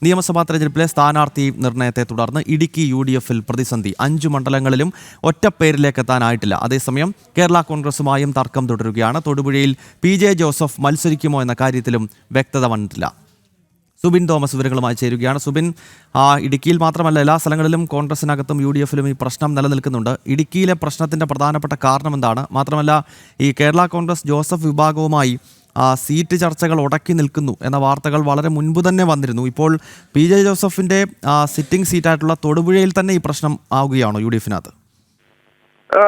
നിയമസഭാ തെരഞ്ഞെടുപ്പിലെ സ്ഥാനാർത്ഥി നിർണയത്തെ തുടർന്ന് ഇടുക്കി UDF-ൽ പ്രതിസന്ധി. 5 മണ്ഡലങ്ങളിലും ഒറ്റ പേരിലേക്ക് എത്താനായിട്ടില്ല. അതേസമയം കേരള കോൺഗ്രസുമായും തർക്കം തുടരുകയാണ്. തൊടുപുഴയിൽ PJ ജോസഫ് മത്സരിക്കുമോ എന്ന കാര്യത്തിലും വ്യക്തത വന്നിട്ടില്ല. സുബിൻ തോമസ് വിവരങ്ങളുമായി ചേരുകയാണ്. സുബിൻ, ഇടുക്കിയിൽ മാത്രമല്ല എല്ലാ സ്ഥലങ്ങളിലും കോൺഗ്രസിനകത്തും UDF-ലും ഈ പ്രശ്നം നിലനിൽക്കുന്നുണ്ട്. ഇടുക്കിയിലെ പ്രശ്നത്തിൻ്റെ പ്രധാനപ്പെട്ട കാരണം എന്താണ്? മാത്രമല്ല ഈ കേരള കോൺഗ്രസ് ജോസഫ് വിഭാഗവുമായി സീറ്റ് ചർച്ചകൾ ഉടക്കി നിൽക്കുന്നു എന്ന വാർത്തകൾ വളരെ മുൻപ് തന്നെ വന്നിരുന്നു. ഇപ്പോൾ PJ ജോസഫിൻ്റെ സിറ്റിംഗ് സീറ്റായിട്ടുള്ള തൊടുപുഴയിൽ തന്നെ ഈ പ്രശ്നം ആവുകയാണോ UDF-നകത്ത്?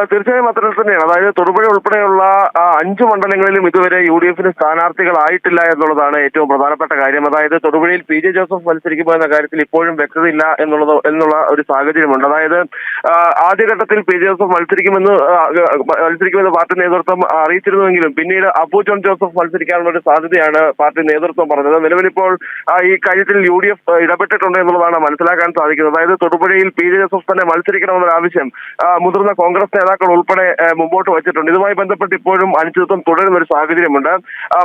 തീർച്ചയായും അത്തരത്തിൽ തന്നെയാണ്. അതായത് തൊടുപുഴ ഉൾപ്പെടെയുള്ള 5 മണ്ഡലങ്ങളിലും ഇതുവരെ UDF-ന് സ്ഥാനാർത്ഥികളായിട്ടില്ല എന്നുള്ളതാണ് ഏറ്റവും പ്രധാനപ്പെട്ട കാര്യം. അതായത് തൊടുപുഴയിൽ PJ ജോസഫ് മത്സരിക്കുമോ എന്ന കാര്യത്തിൽ ഇപ്പോഴും വ്യക്തതയില്ല എന്നുള്ള ഒരു സാഹചര്യമുണ്ട്. അതായത് ആദ്യഘട്ടത്തിൽ PJ ജോസഫ് മത്സരിക്കുമെന്ന് പാർട്ടി നേതൃത്വം അറിയിച്ചിരുന്നുവെങ്കിലും പിന്നീട് അബു ജോൺ ജോസഫ് മത്സരിക്കാനുള്ള ഒരു സാധ്യതയാണ് പാർട്ടി നേതൃത്വം പറഞ്ഞത്. നിലവിലിപ്പോൾ ഈ കാര്യത്തിൽ UDF ഇടപെട്ടിട്ടുണ്ട് എന്നുള്ളതാണ് മനസ്സിലാക്കാൻ സാധിക്കുന്നത്. അതായത് തൊടുപുഴയിൽ PJ ജോസഫ് തന്നെ മത്സരിക്കണമെന്നൊരു ആവശ്യം മുതിർന്ന കോൺഗ്രസ് നേതാക്കൾ ഉൾപ്പെടെ മുമ്പോട്ട് വച്ചിട്ടുണ്ട്. ഇതുമായി ബന്ധപ്പെട്ട് ഇപ്പോഴും അനിശ്ചിതത്വം തുടരുന്ന ഒരു സാഹചര്യമുണ്ട്.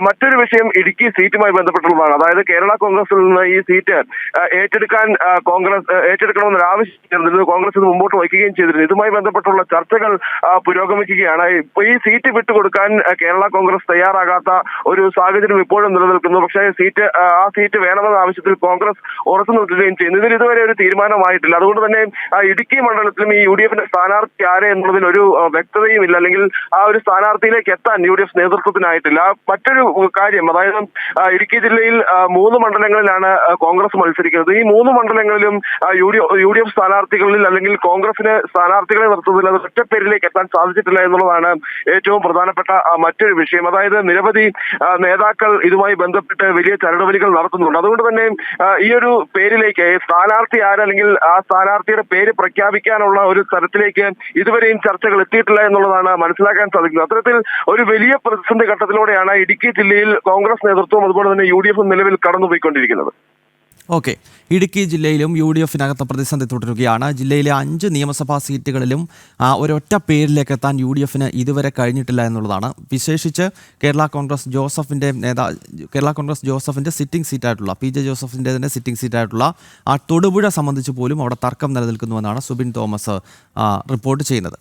മറ്റൊരു വിഷയം ഇടുക്കി സീറ്റുമായി ബന്ധപ്പെട്ടുള്ളതാണ്. അതായത് കേരള കോൺഗ്രസിൽ നിന്ന് ഈ സീറ്റ് ഏറ്റെടുക്കണമെന്നൊരു ആവശ്യം കോൺഗ്രസ് ഇത് മുമ്പോട്ട് വയ്ക്കുകയും ചെയ്തിരുന്നു. ഇതുമായി ബന്ധപ്പെട്ടുള്ള ചർച്ചകൾ പുരോഗമിക്കുകയാണ്. ഈ സീറ്റ് വിട്ടുകൊടുക്കാൻ കേരള കോൺഗ്രസ് തയ്യാറാകാത്ത ഒരു സാഹചര്യം ഇപ്പോഴും നിലനിൽക്കുന്നു. പക്ഷേ ആ സീറ്റ് വേണമെന്ന ആവശ്യത്തിൽ കോൺഗ്രസ് ഉറച്ചു നിൽക്കുകയും ചെയ്യുന്നു. ഇതിൽ ഇതുവരെ ഒരു തീരുമാനമായിട്ടില്ല. അതുകൊണ്ട് തന്നെ ഇടുക്കി മണ്ഡലത്തിലും ഈ UDF-ന്റെ സ്ഥാനാർത്ഥി ആരെ എന്നുള്ളതിൽ ഒരു വ്യക്തതയും ഇല്ല. അല്ലെങ്കിൽ ആ ഒരു സ്ഥാനാർത്ഥിയിലേക്ക് എത്താൻ UDF നേതൃത്വത്തിനായിട്ടില്ല. മറ്റൊരു കാര്യം, അതായത് ഇടുക്കി ജില്ലയിൽ 3 മണ്ഡലങ്ങളിലാണ് കോൺഗ്രസ് മത്സരിക്കുന്നത്. ഈ 3 മണ്ഡലങ്ങളിലും UDF സ്ഥാനാർത്ഥികളിൽ അല്ലെങ്കിൽ കോൺഗ്രസിന് സ്ഥാനാർത്ഥികളെ നിർത്തുന്നതിൽ അത് ഒറ്റ പേരിലേക്ക് എത്താൻ സാധിച്ചിട്ടില്ല എന്നുള്ളതാണ് ഏറ്റവും പ്രധാനപ്പെട്ട മറ്റൊരു വിഷയം. അതായത് നിരവധി നേതാക്കൾ ഇതുമായി ബന്ധപ്പെട്ട് വലിയ ചരടുവലികൾ നടത്തുന്നുണ്ട്. അതുകൊണ്ട് തന്നെ ഈ ഒരു പേരിലേക്ക് സ്ഥാനാർത്ഥി ആരല്ലെങ്കിൽ ആ സ്ഥാനാർത്ഥിയുടെ പേര് പ്രഖ്യാപിക്കാനുള്ള ഒരു തരത്തിലേക്ക് ഇതുവരെയും ചർച്ചകൾ എത്തിയിട്ടില്ല എന്നുള്ളതാണ് മനസ്സിലാക്കാൻ സാധിക്കുന്നത്. അത്തരത്തിൽ ഒരു വലിയ പ്രതിസന്ധി ഘട്ടത്തിലൂടെയാണ് ഇടുക്കി ജില്ലയിൽ കോൺഗ്രസ് നേതൃത്വം അതുപോലെ തന്നെ UDF നിലവിൽ കടന്നുപോയിക്കൊണ്ടിരിക്കുന്നത്. ഓക്കെ, ഇടുക്കി ജില്ലയിലും UDF-നകത്ത് പ്രതിസന്ധി തുടരുകയാണ്. ജില്ലയിലെ 5 നിയമസഭാ സീറ്റുകളിലും ഒരൊറ്റ പേരിലേക്ക് എത്താൻ UDF-ന് ഇതുവരെ കഴിഞ്ഞിട്ടില്ല എന്നുള്ളതാണ്. വിശേഷിച്ച് കേരള കോൺഗ്രസ് ജോസഫിൻ്റെ സിറ്റിംഗ് സീറ്റായിട്ടുള്ള PJ ജോസഫിൻ്റെ തന്നെ സിറ്റിംഗ് സീറ്റായിട്ടുള്ള തൊടുപുഴ സംബന്ധിച്ച് പോലും അവിടെ തർക്കം നിലനിൽക്കുന്നുവെന്നാണ് സുബിൻ തോമസ് റിപ്പോർട്ട് ചെയ്യുന്നത്.